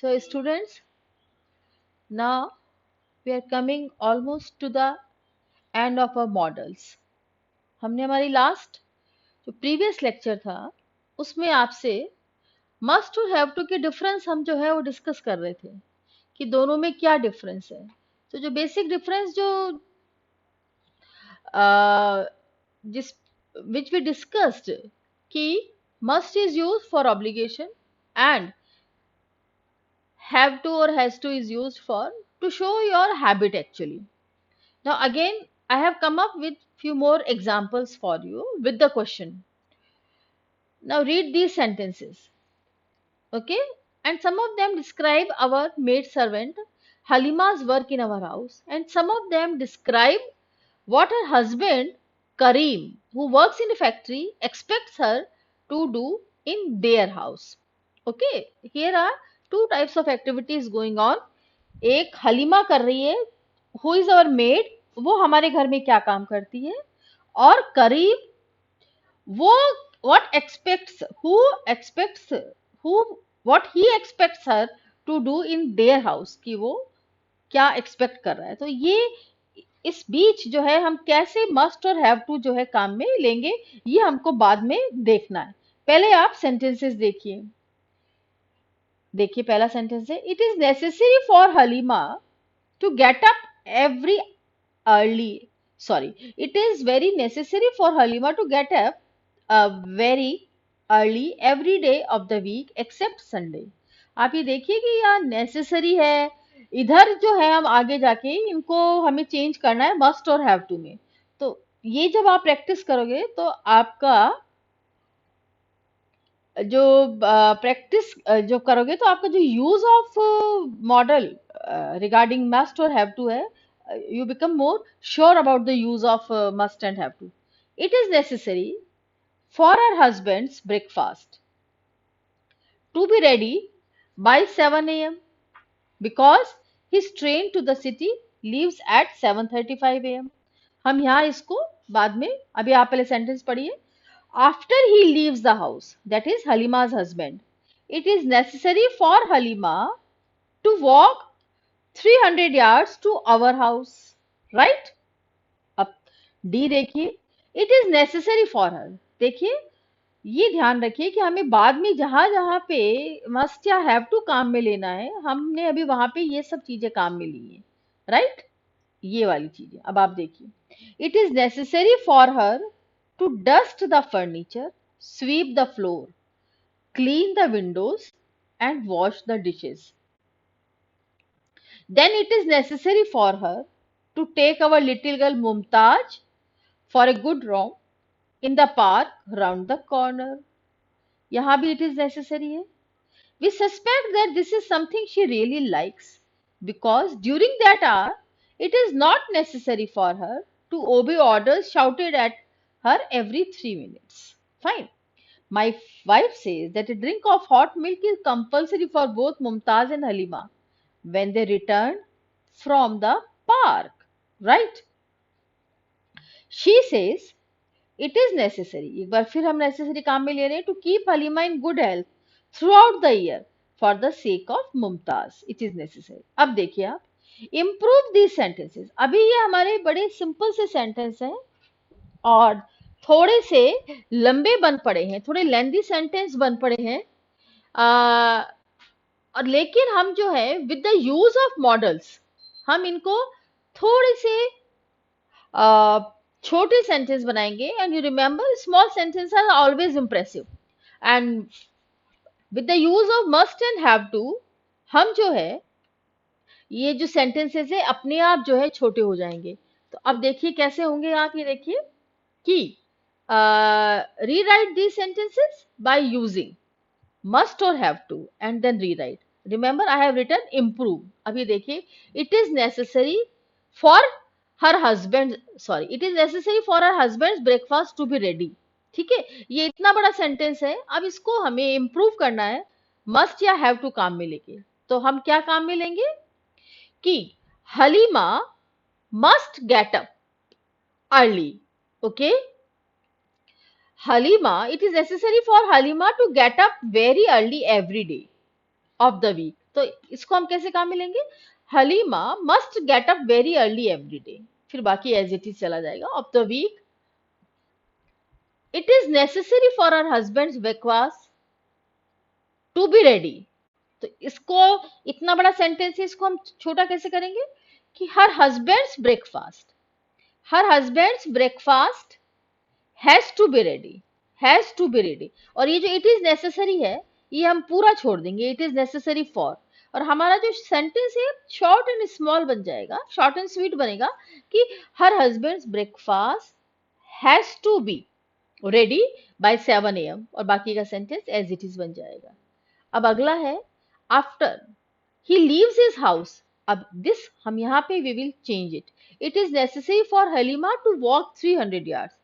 So students, now we are coming almost to the end of our models. हमने हमारी last जो previous lecture था उसमें आपसे मस्ट और हैव टू के डिफरेंस हम जो है वो डिस्कस कर रहे थे कि दोनों में क्या डिफरेंस है। तो जो बेसिक डिफरेंस जो जिस विच वी डिस्कस्ड कि must is use for obligation and have to or has to is used for to show your habit actually. Now again I have come up with few more examples for you with the question. Now read these sentences, okay, and some of them describe our maid servant Halima's work in our house, and some of them describe what her husband Kareem, who works in a factory, expects her to do in their house. Okay, here are two types of activities going on. एक हलीमा कर रही है, who is our made, वो हमारे घर में क्या काम करती है, और करीब वो what expects who expects who what he expects her to do in their house, कि वो क्या एक्सपेक्ट कर रहा है। तो ये इस बीच जो है हम कैसे मस्ट और हैव टू जो है काम में लेंगे ये हमको बाद में देखना है। पहले आप सेंटेंसेस देखिए। देखिए पहला सेंटेंस है, it is necessary for Halima to get up every early it is very necessary for Halima to get up very early every day of the week except Sunday. आप ये देखिए कि यहाँ नेसेसरी है, इधर जो है हम आगे जाके इनको हमें चेंज करना है मस्ट और हैव टू में। तो ये जब आप प्रैक्टिस करोगे तो आपका जो प्रैक्टिस जो करोगे तो आपका जो use of model regarding must और हैव टू है, you become more sure about the use of must and have to. It is necessary for her husband's breakfast to be ready by 7 a.m. because his train to the city leaves at 7:35 a.m. हम यहाँ इसको बाद में, अभी आप पहले sentence पढ़िए। After he leaves the house, that is Halima's husband, it is necessary for Halima to walk 300 yards to our house, right? अब डी देखिए, it is necessary for her. देखिए ये ध्यान रखिए कि हमें बाद में जहां जहां पे मस्ट या हैव टू काम में लेना है, हमने अभी वहां पे ये सब चीजें काम में ली है, राइट? ये वाली चीजें अब आप देखिए, it is necessary for her to dust the furniture, sweep the floor, clean the windows, and wash the dishes. Then it is necessary for her to take our little girl Mumtaz for a good romp in the park round the corner. यहाँ भी it is necessary है. We suspect that this is something she really likes because during that hour it is not necessary for her to obey orders shouted at her every 3 minutes. Fine. My wife says that a drink of hot milk is compulsory for both Mumtaz and Halima when they return from the park. Right? She says it is necessary. एक बार फिर हम necessary काम में ले रहे हैं to keep Halima in good health throughout the year for the sake of Mumtaz. It is necessary. अब देखिए आप, improve these sentences. अभी ये हमारे बड़े सिंपल से सेंटेंस हैं और थोड़े से लंबे बन पड़े हैं, थोड़े लेंदी सेंटेंस बन पड़े हैं, और लेकिन हम जो है with the use of modals हम इनको थोड़े से छोटे सेंटेंस बनाएंगे। And you remember small sentence are always impressive and with the use of must and have to हम जो है ये जो सेंटेंसेस है अपने आप जो है छोटे हो जाएंगे। तो अब देखिए कैसे होंगे आप, ये देखिए कि rewrite these sentences by using must or have to and then rewrite. Remember I have written improve. अभी देखिए it is necessary for her husband it is necessary for her husband's breakfast to be ready. ठीक है, ये इतना बड़ा sentence है, अब इसको हमें इम्प्रूव करना है मस्ट या हैव टू काम में लेके। तो हम क्या काम में लेंगे कि Halima must get up early. Okay, Halima, it is necessary for Halima to get up very early every day of the week. तो इसको हम कैसे काम में लेंगे? Halima must get up very early every day, फिर बाकी एज इट इज चला जाएगा। Of the week it is necessary for our husband's breakfast to be ready. तो इसको, इतना बड़ा सेंटेंस है, इसको हम छोटा कैसे करेंगे कि हर husband's breakfast has to be ready, has to be ready. और ये जो इट इज नेसेसरी है, ये हम पूरा छोड़ देंगे, इट इज नेसेसरी फॉर, और हमारा जो सेंटेंस है शॉर्ट एंड स्मॉल बन जाएगा, शॉर्ट एंड स्वीट बनेगा कि हर husband's breakfast has to be ready by 7 AM, और बाकी का सेंटेंस एज इट इज बन जाएगा। अब अगला है after he leaves his house. अब दिस हम यहाँ पे we will change it, it is necessary for Halima to walk 300 yards।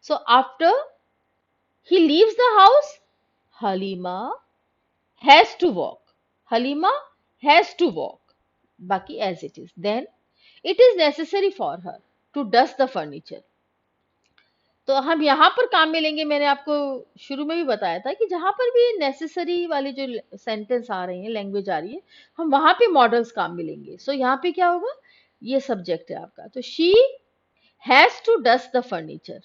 So after he leaves the house, Halima has to walk, Halima has to walk, बाकी as it is। then it is necessary for her to dust the furniture। तो हम यहाँ पर काम में लेंगे, मैंने आपको शुरू में भी बताया था कि जहां पर भी नेसेसरी वाली जो सेंटेंस आ रही है, लैंग्वेज आ रही है, हम वहां पे मॉडल्स काम में लेंगे। सो यहाँ पे क्या होगा, ये सब्जेक्ट है आपका, तो she has to dust the furniture,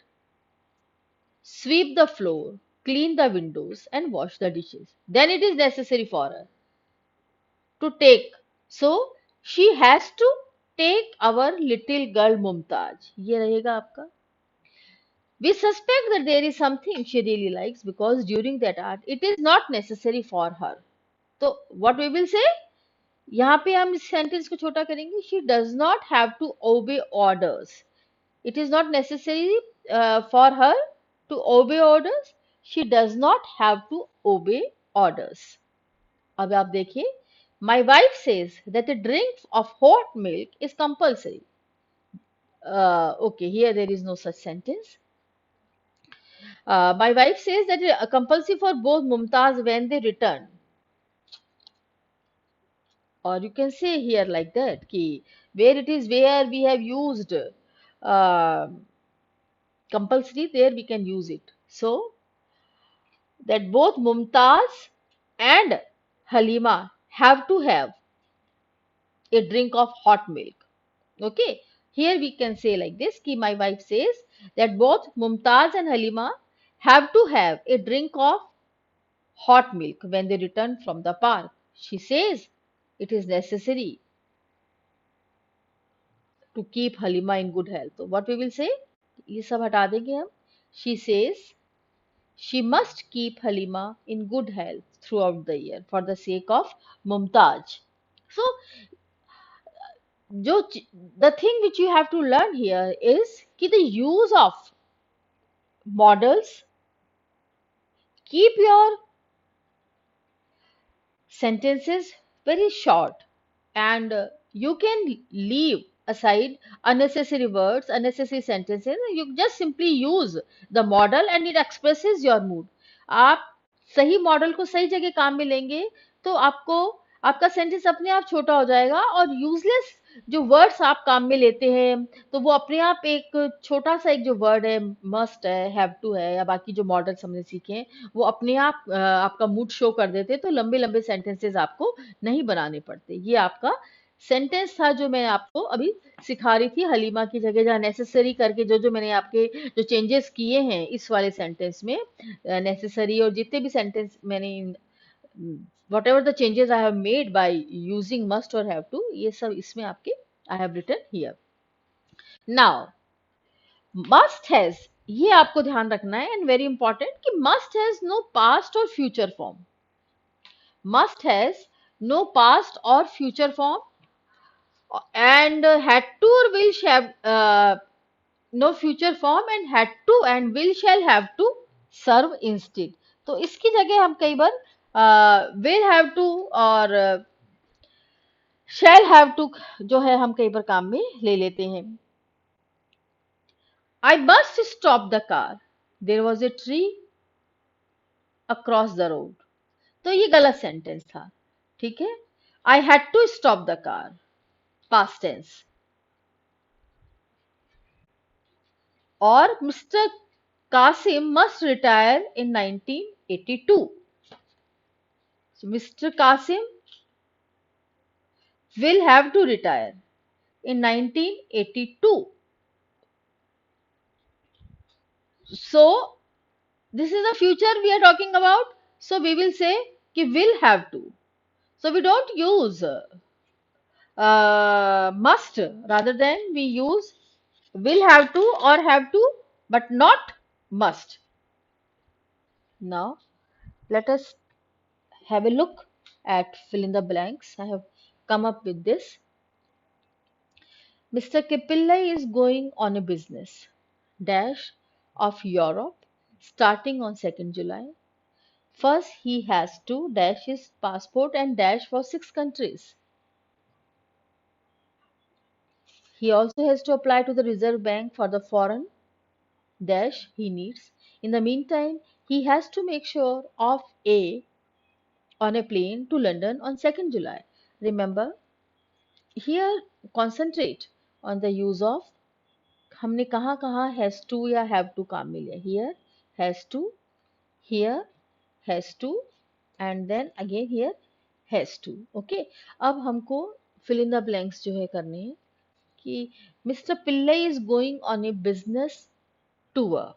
sweep the floor, clean the windows, and wash the dishes. Then it is necessary for her to take. So she has to take our little girl Mumtaz. ये रहेगा आपका. We suspect that there is something she really likes because during that art it is not necessary for her. तो what we will say? यहाँ पे हम इस sentence को छोटा करेंगे. She does not have to obey orders. It is not necessary for her to obey orders. She does not have to obey orders. अब आप देखिए, my wife says that a drink of hot milk is compulsory. Okay, here there is no such sentence. My wife says that compulsory for both Mumtaz when they return. Or you can say here like that, ki where it is where we have used compulsory, there we can use it. So that both Mumtaz and Halima have to have a drink of hot milk. Okay, here we can say like this, ki my wife says that both Mumtaz and Halima have to have a drink of hot milk when they return from the park. She says it is necessary to keep Halima in good health. So what we will say, ये सब हटा देंगे हम. She says she must keep Halima in good health throughout the year for the sake of Mumtaz. So the thing which you have to learn here is कि the use of models keep your sentences very short, and you can leave aside unnecessary words, unnecessary sentences. You just simply use the model and it expresses your mood. आप सही model को सही जगह काम में लेंगे तो आपको आपका सेंटेंस अपने आप छोटा हो जाएगा, और यूजलेस जो वर्ड्स आप काम में लेते हैं तो वो अपने आप एक छोटा सा एक जो वर्ड है, मस्ट है, हैव टू है, या बाकी जो मॉडल्स हमने सीखे हैं वो अपने आप आपका मूड शो कर देते, तो लंबे लंबे सेंटेंसेस आपको नहीं बनाने पड़ते। ये आपका सेंटेंस था जो मैं आपको अभी सिखा रही थी हलीमा की जगह, जहाँ नेसेसरी करके जो मैंने आपके जो चेंजेस किए हैं इस वाले सेंटेंस में, नेसेसरी और जितने भी सेंटेंस मैंने whatever the changes I have made by using must or have to, ये सब इसमें आपके I have written here. Now must has, ये आपको ध्यान रखना है and very important कि must has no past or future form. Must has no past or future form, and had to or will have no future form, and had to and will shall have to serve instead. तो इसकी जगह हम कई बार will have to और shall have to जो है हम कई बार काम में ले लेते हैं. I must stop the car. There was a tree across the road. तो ये गलत सेंटेंस था, ठीक है. I had to stop the car. Past tense. और Mr. Qasim must retire in 1982. So Mr. Qasim will have to retire in 1982. So this is the future we are talking about. So we will say कि will have to. So we don't use must, rather than we use will have to or have to, but not must. Now let us have a look at fill in the blanks. I have come up with this. Mr. Kipillai is going on a business dash of Europe starting on 2nd July. First, he has to dash his passport and dash for 6 countries. He also has to apply to the Reserve Bank for the foreign dash he needs. In the meantime, he has to make sure of A on a plane to London on 2nd July. Remember, here concentrate on the use of हमने कहाँ कहाँ has to या have to काम में लिया. Here has to, here has to, and then again here has to. Okay. अब हमको fill in the blanks जो है करने हैं कि Mr. Pillai is going on a business tour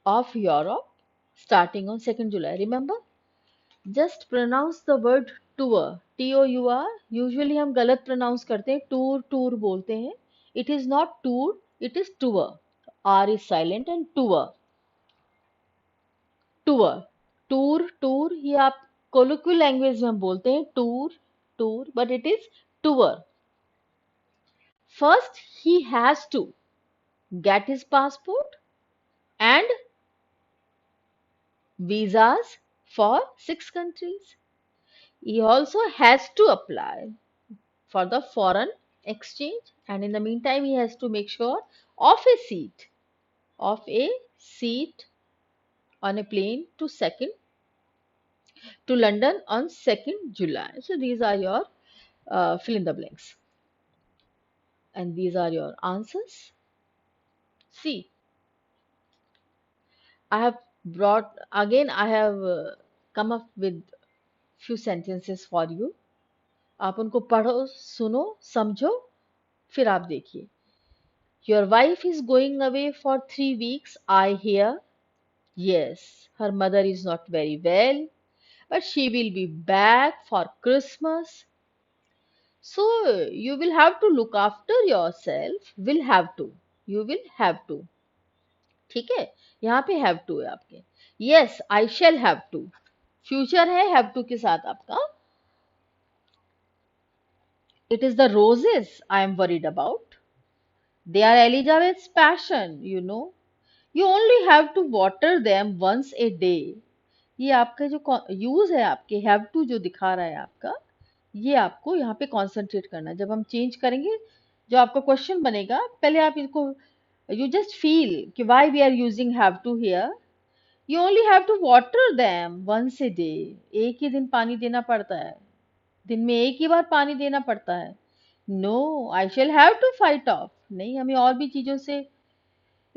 of Europe starting on 2nd July. Remember, just pronounce the word tour. Tour. Usually हम गलत pronounce करते हैं, tour बोलते हैं. It is not tour, it is tour. R is silent and tour. Tour ये आप colloquial language में हम बोलते हैं tour but it is tour. First he has to get his passport and visas for 6 countries. He also has to apply for the foreign exchange, and in the meantime he has to make sure of a seat on a plane to London on 2nd July. So these are your fill in the blanks, and these are your answers. See, I have come up with few sentences for you. आप उनको पढ़ो, सुनो, समझो, फिर आप देखिए. Your wife is going away for 3 weeks, I hear. Yes, her mother is not very well, but she will be back for Christmas. So you will have to look after yourself. Will have to. You will have to. ठीक है, यहाँ पे have to है आपके. Yes, I shall have to. Future है have to के साथ आपका. It is the roses I am worried about. They are Elizabeth's passion, you know. You only have to water them once a day. ये आपका जो use है आपके have to जो दिखा रहा है आपका, ये आपको यहाँ पे कॉन्सेंट्रेट करना है. जब हम चेंज करेंगे, जो आपका क्वेश्चन बनेगा, पहले आप इसको you just feel कि why we are using have to here. You only have to water them once a day. एक ही दिन पानी देना पड़ता है, दिन में एक ही बार पानी देना पड़ता है. No, I shall have to fight off. नहीं, हमें और भी चीजों से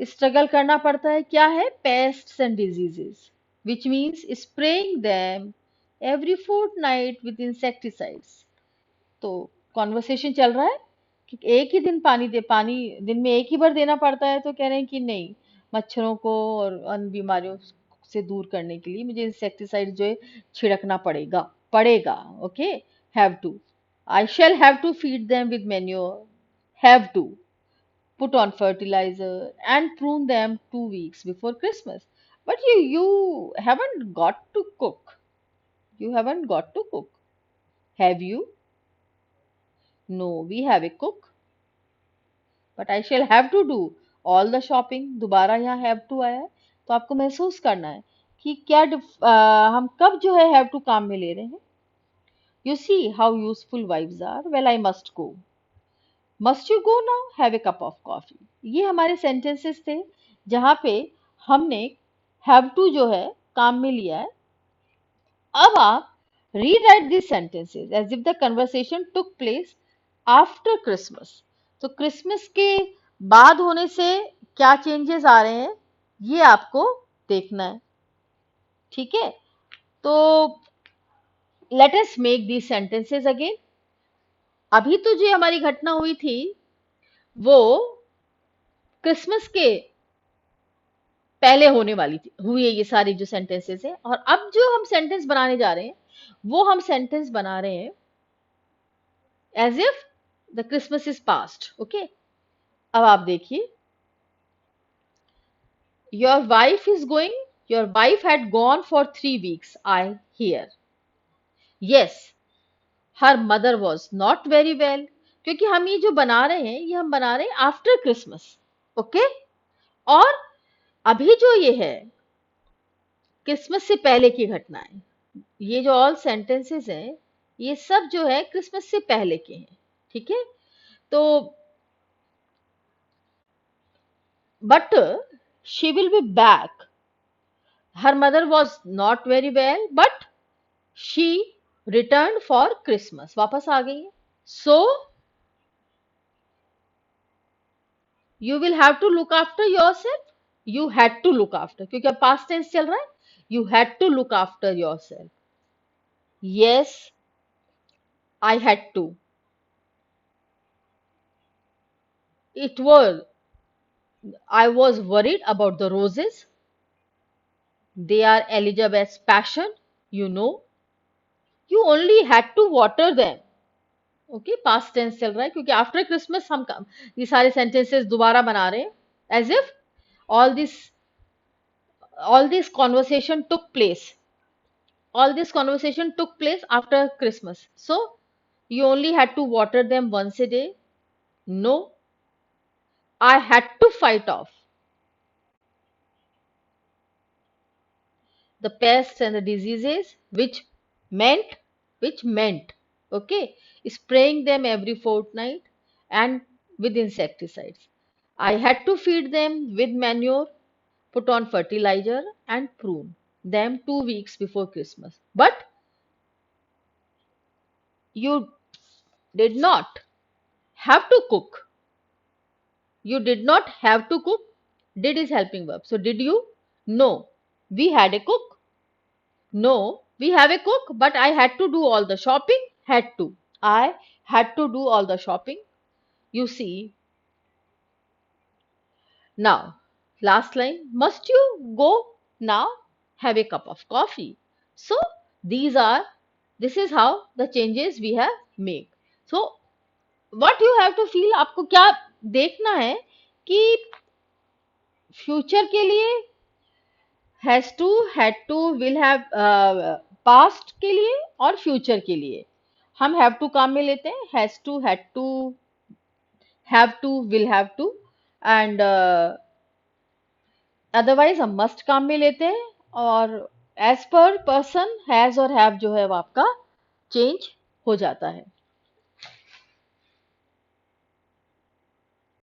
स्ट्रगल करना पड़ता है. क्या है? Pests and diseases, which means spraying them every fortnight with insecticides. तो कॉन्वर्सेशन चल रहा है कि एक ही दिन पानी दिन में एक ही बार देना पड़ता है, तो कह रहे हैं कि नहीं, मच्छरों को और अन्य बीमारियों से दूर करने के लिए मुझे इंसेक्टिसाइड जो है छिड़कना पड़ेगा. Okay, have to. I shall have to feed them with manure. Have to put on fertilizer and prune them 2 weeks before Christmas. But you haven't got to cook. You haven't got to cook. Have you? No, we have a cook. But I shall have to do all the shopping. दोबारा यहाँ have to आया है, तो आपको महसूस करना है कि क्या हम कब जो है have to काम में ले रहे हैं. You see how useful wives are. Well, I must go. Must you go now? Have a cup of coffee. ये हमारे sentences थे जहाँ पे हमने have to जो है काम में लिया है. अब आप rewrite these sentences as if the conversation took place after Christmas. तो क्रिसमस के बाद होने से क्या चेंजेस आ रहे हैं, ये आपको देखना है. ठीक है, तो let us make these sentences again. अभी तो जो हमारी घटना हुई थी वो क्रिसमस के पहले होने वाली थी, हुई है ये सारी जो सेंटेंसेस है। और अब जो हम सेंटेंस बनाने जा रहे हैं वो हम सेंटेंस बना रहे हैं as if the Christmas is past. Okay, अब आप देखिए, your wife is going, your wife had gone for 3 weeks, I hear. Yes, her mother was not very well, क्योंकि हम ये जो बना रहे हैं ये हम बना रहे हैं आफ्टर क्रिसमस। ओके, और अभी जो ये है क्रिसमस से पहले की घटना है। ये जो ऑल सेंटेंसेस हैं ये सब जो है क्रिसमस से पहले के हैं। ठीक है, तो but she will be back, her mother was not very well but she return for Christmas, वापस आ गई है। So you will have to look after yourself, you had to look after, क्योंकि अब पास्ट टेंस चल रहा है, you had to look after yourself. Yes, I had to, it was, I was worried about the roses. They are Elizabeth's passion, you know. You only had to water them. ओके, past tense चल रहा है क्योंकि after Christmas हम ये सारे sentences दोबारा बना रहे हैं as if all this all this conversation took place all this conversation took place after Christmas. So you only had to water them once a day. No, I had to fight off the pests and the diseases, meant which meant, okay, spraying them every fortnight and with insecticides. I had to feed them with manure, put on fertilizer and prune them 2 weeks before Christmas. But you did not have to cook. You did not have to cook. Did is helping verb. So did you? No. We had a cook. No, we have a cook, but I had to do all the shopping. Had to. I had to do all the shopping. You see. Now, last line. Must you go now? Have a cup of coffee. So, this is how the changes we have made. So, what you have to feel, आपको क्या देखना है कि future के लिए has to, had to, will have, past के लिए और फ्यूचर के लिए हम हैव टू काम में लेते हैं, has to, had to, have to, will have to, and otherwise हम मस्ट काम में लेते हैं। और एज पर पर्सन हैज और हैव जो है वो आपका चेंज हो जाता है।